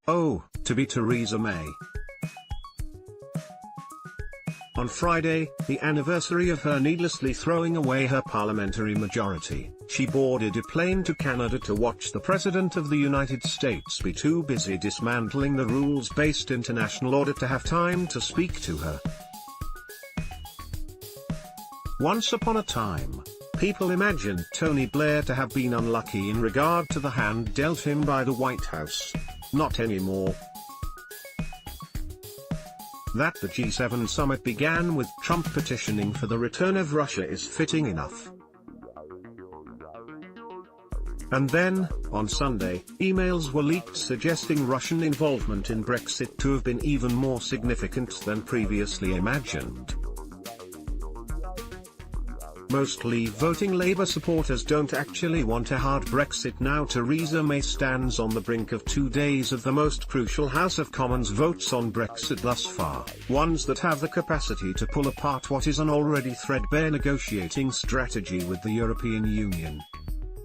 Oh, to be Theresa May. On Friday, the anniversary of her needlessly throwing away her parliamentary majority, she boarded a plane to Canada to watch the President of the United States be too busy dismantling the rules-based international order to have time to speak to her. Once upon a time, people imagined Tony Blair to have been unlucky in regard to the hand dealt him by the White House. Not anymore. That the G7 summit began with Trump petitioning for the return of Russia is fitting enough. And then, on Sunday, emails were leaked suggesting Russian involvement in Brexit to have been even more significant than previously imagined. Most Leave-voting Labour supporters don't actually want a hard Brexit now. Theresa May stands on the brink of 2 days of the most crucial House of Commons votes on Brexit thus far, ones that have the capacity to pull apart what is an already threadbare negotiating strategy with the European Union.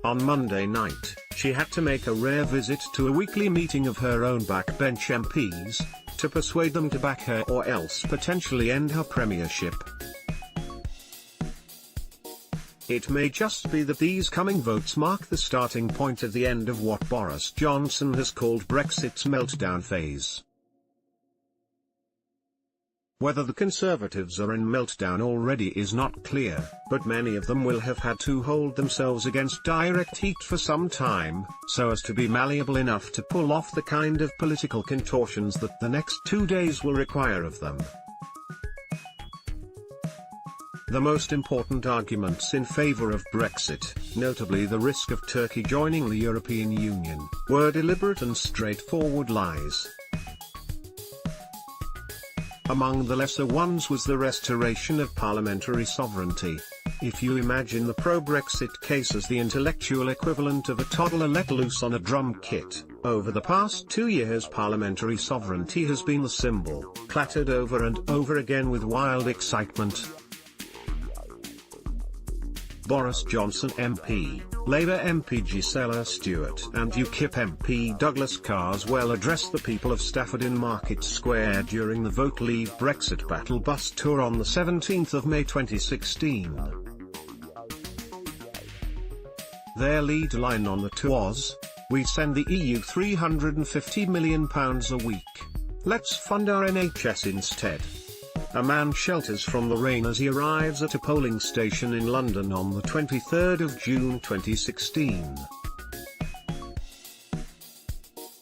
On Monday night, she had to make a rare visit to a weekly meeting of her own backbench MPs, to persuade them to back her or else potentially end her premiership. It may just be that these coming votes mark the starting point of the end of what Boris Johnson has called Brexit's meltdown phase. Whether the Conservatives are in meltdown already is not clear, but many of them will have had to hold themselves against direct heat for some time, so as to be malleable enough to pull off the kind of political contortions that the next 2 days will require of them. The most important arguments in favour of Brexit, notably the risk of Turkey joining the European Union, were deliberate and straightforward lies. Among the lesser ones was the restoration of parliamentary sovereignty. If you imagine the pro-Brexit case as the intellectual equivalent of a toddler let loose on a drum kit, over the past 2 years parliamentary sovereignty has been the symbol, clattered over and over again with wild excitement. Boris Johnson MP, Labour MP Gisela Stewart and UKIP MP Douglas Carswell addressed the people of Stafford in Market Square during the Vote Leave Brexit Battle Bus Tour on the 17th of May 2016. Their lead line on the tour was, "We send the EU £350 million a week. Let's fund our NHS instead." A man shelters from the rain as he arrives at a polling station in London on the 23rd of June 2016.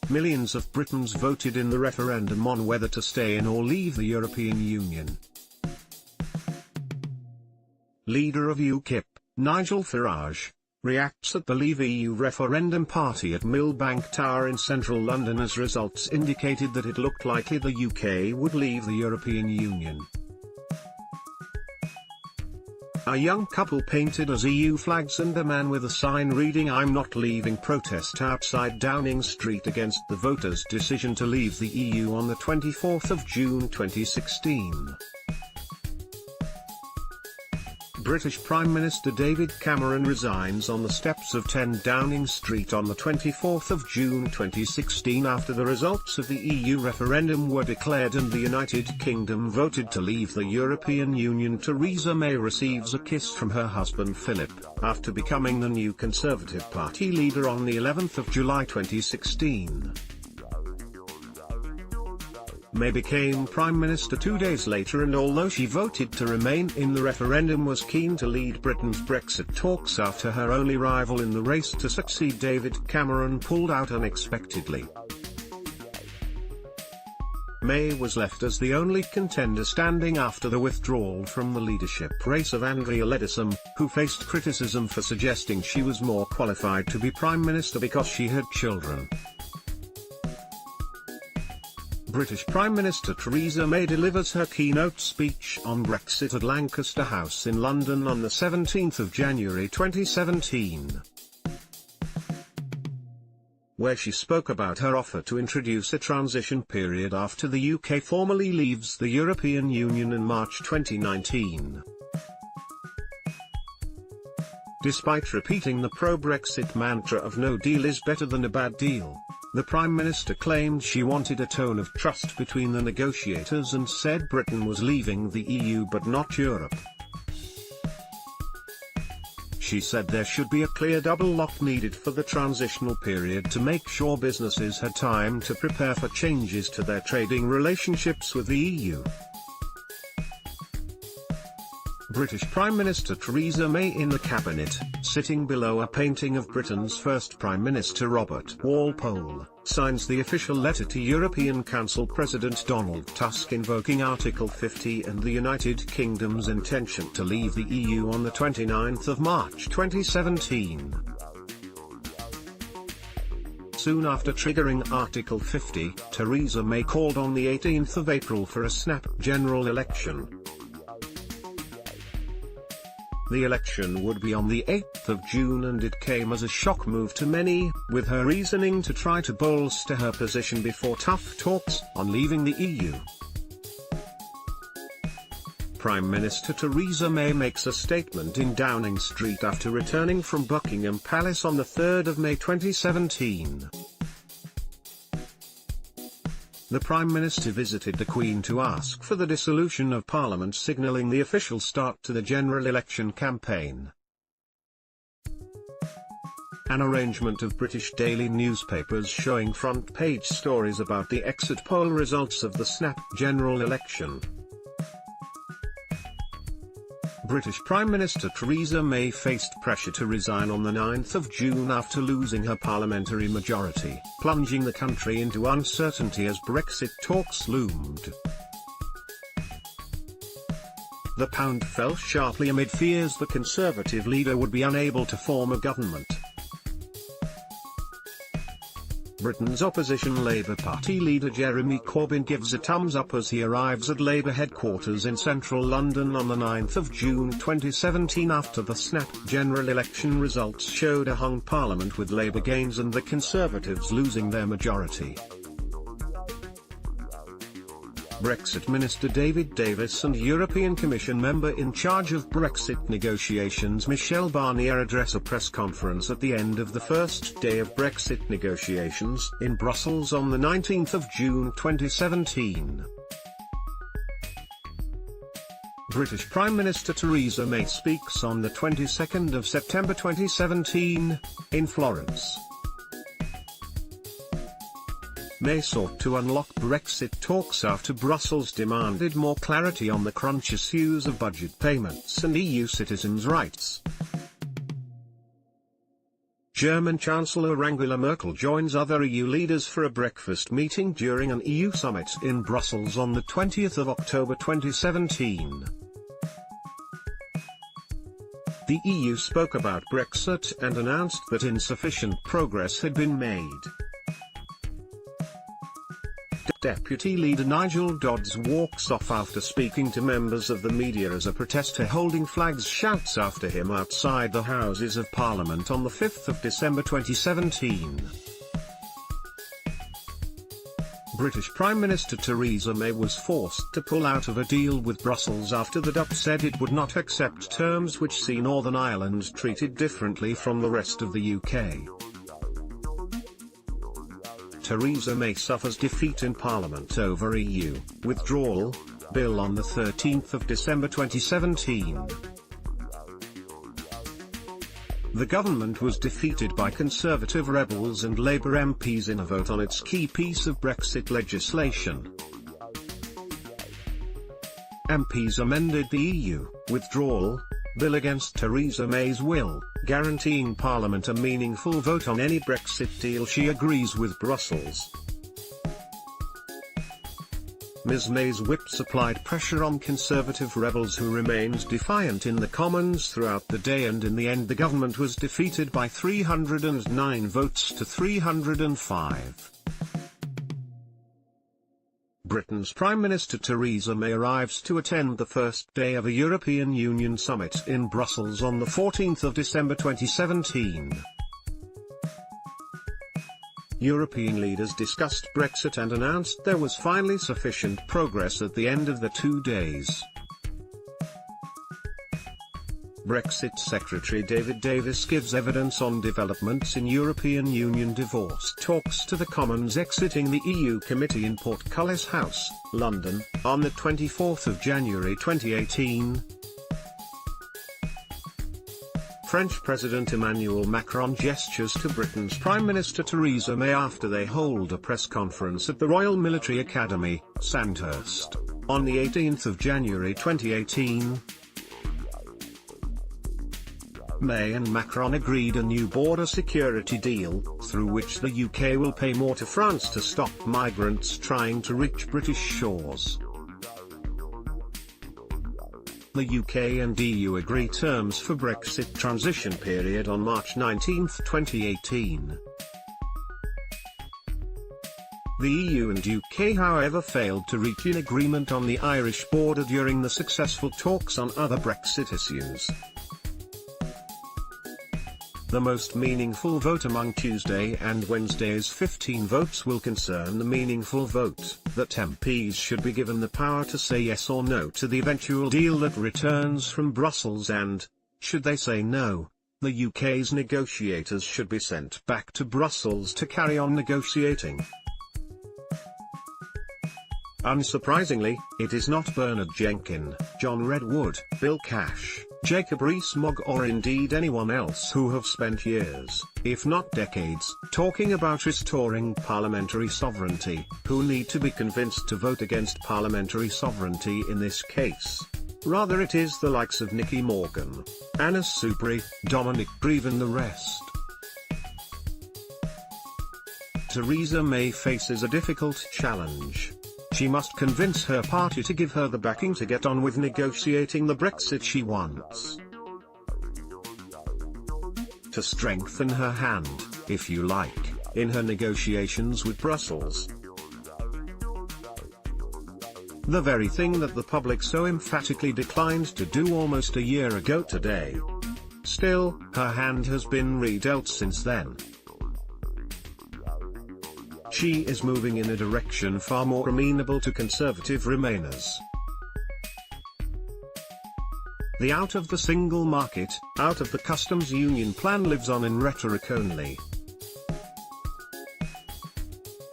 Millions of Britons voted in the referendum on whether to stay in or leave the European Union. Leader of UKIP, Nigel Farage, reacts at the Leave EU referendum party at Millbank Tower in central London as results indicated that it looked likely the UK would leave the European Union. A young couple painted as EU flags and a man with a sign reading "I'm not leaving" protest outside Downing Street against the voters' decision to leave the EU on the 24th of June 2016. British Prime Minister David Cameron resigns on the steps of 10 Downing Street on the 24th of June 2016 after the results of the EU referendum were declared and the United Kingdom voted to leave the European Union. Theresa May receives a kiss from her husband Philip, after becoming the new Conservative Party leader on the 11th of July 2016. May became Prime Minister 2 days later, and although she voted to remain in the referendum, was keen to lead Britain's Brexit talks after her only rival in the race to succeed David Cameron pulled out unexpectedly. May was left as the only contender standing after the withdrawal from the leadership race of Andrea Leadsom, who faced criticism for suggesting she was more qualified to be Prime Minister because she had children. British Prime Minister Theresa May delivers her keynote speech on Brexit at Lancaster House in London on the 17th of January 2017, where she spoke about her offer to introduce a transition period after the UK formally leaves the European Union in March 2019. Despite repeating the pro-Brexit mantra of "no deal is better than a bad deal," The Prime Minister claimed she wanted a tone of trust between the negotiators and said Britain was leaving the EU but not Europe. She said there should be a clear double lock needed for the transitional period to make sure businesses had time to prepare for changes to their trading relationships with the EU. British Prime Minister Theresa May in the cabinet, sitting below a painting of Britain's first Prime Minister Robert Walpole, signs the official letter to European Council President Donald Tusk invoking Article 50 and the United Kingdom's intention to leave the EU on the 29th of March 2017. Soon after triggering Article 50, Theresa May called on the 18th of April for a snap general election. The election would be on the 8th of June and it came as a shock move to many, with her reasoning to try to bolster her position before tough talks on leaving the EU. Prime Minister Theresa May makes a statement in Downing Street after returning from Buckingham Palace on the 3rd of May 2017. The Prime Minister visited the Queen to ask for the dissolution of Parliament, signalling the official start to the general election campaign. An arrangement of British daily newspapers showing front-page stories about the exit poll results of the snap general election. British Prime Minister Theresa May faced pressure to resign on the 9th of June after losing her parliamentary majority, plunging the country into uncertainty as Brexit talks loomed. The pound fell sharply amid fears the Conservative leader would be unable to form a government. Britain's opposition Labour Party leader Jeremy Corbyn gives a thumbs up as he arrives at Labour headquarters in central London on the 9th of June 2017 after the snap general election results showed a hung parliament with Labour gains and the Conservatives losing their majority. Brexit Minister David Davis and European Commission member in charge of Brexit negotiations Michel Barnier address a press conference at the end of the first day of Brexit negotiations in Brussels on the 19th of June 2017. British Prime Minister Theresa May speaks on the 22nd of September 2017, in Florence. May sought to unlock Brexit talks after Brussels demanded more clarity on the crunch issues of budget payments and EU citizens' rights. German Chancellor Angela Merkel joins other EU leaders for a breakfast meeting during an EU summit in Brussels on the 20th of October 2017. The EU spoke about Brexit and announced that insufficient progress had been made. Deputy Leader Nigel Dodds walks off after speaking to members of the media as a protester holding flags shouts after him outside the Houses of Parliament on the 5th of December 2017. British Prime Minister Theresa May was forced to pull out of a deal with Brussels after the DUP said it would not accept terms which see Northern Ireland treated differently from the rest of the UK. Theresa May suffers defeat in Parliament over EU withdrawal bill on the 13th of December 2017. The government was defeated by Conservative rebels and Labour MPs in a vote on its key piece of Brexit legislation. MPs amended the EU withdrawal bill against Theresa May's will, guaranteeing Parliament a meaningful vote on any Brexit deal she agrees with Brussels. Ms May's whip supplied pressure on Conservative rebels who remained defiant in the Commons throughout the day, and in the end the government was defeated by 309 votes to 305. Britain's Prime Minister Theresa May arrives to attend the first day of a European Union summit in Brussels on the 14th of December 2017. European leaders discussed Brexit and announced there was finally sufficient progress at the end of the 2 days. Brexit Secretary David Davis gives evidence on developments in European Union divorce talks to the Commons exiting the EU committee in Portcullis House, London, on the 24th of January 2018. French President Emmanuel Macron gestures to Britain's Prime Minister Theresa May after they hold a press conference at the Royal Military Academy, Sandhurst, on the 18th of January 2018. May and Macron agreed a new border security deal, through which the UK will pay more to France to stop migrants trying to reach British shores. The UK and EU agree terms for Brexit transition period on March 19, 2018. The EU and UK however failed to reach an agreement on the Irish border during the successful talks on other Brexit issues. The most meaningful vote among Tuesday and Wednesday's 15 votes will concern the meaningful vote, that MPs should be given the power to say yes or no to the eventual deal that returns from Brussels and, should they say no, the UK's negotiators should be sent back to Brussels to carry on negotiating. Unsurprisingly, it is not Bernard Jenkin, John Redwood, Bill Cash, Jacob Rees-Mogg or indeed anyone else who have spent years, if not decades, talking about restoring parliamentary sovereignty, who need to be convinced to vote against parliamentary sovereignty in this case. Rather it is the likes of Nicky Morgan, Anna Soubry, Dominic Grieve and the rest. Theresa May faces a difficult challenge. She must convince her party to give her the backing to get on with negotiating the Brexit she wants. To strengthen her hand, if you like, in her negotiations with Brussels. The very thing that the public so emphatically declined to do almost a year ago today. Still, her hand has been redealt since then. She is moving in a direction far more amenable to conservative Remainers. The out of the single market, out of the customs union plan lives on in rhetoric only.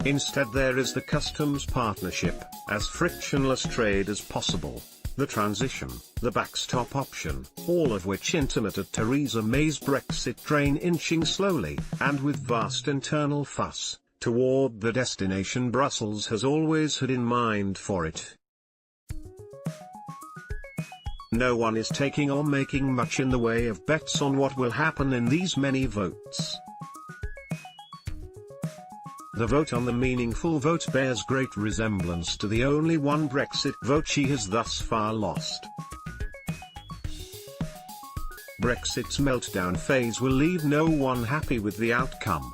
Instead there is the customs partnership, as frictionless trade as possible, the transition, the backstop option, all of which intimate at Theresa May's Brexit train inching slowly, and with vast internal fuss, toward the destination Brussels has always had in mind for it. No one is taking or making much in the way of bets on what will happen in these many votes. The vote on the meaningful vote bears great resemblance to the only one Brexit vote she has thus far lost. Brexit's meltdown phase will leave no one happy with the outcome.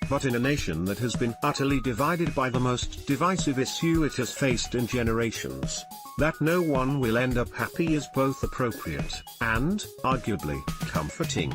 But in a nation that has been utterly divided by the most divisive issue it has faced in generations, that no one will end up happy is both appropriate, and, arguably, comforting.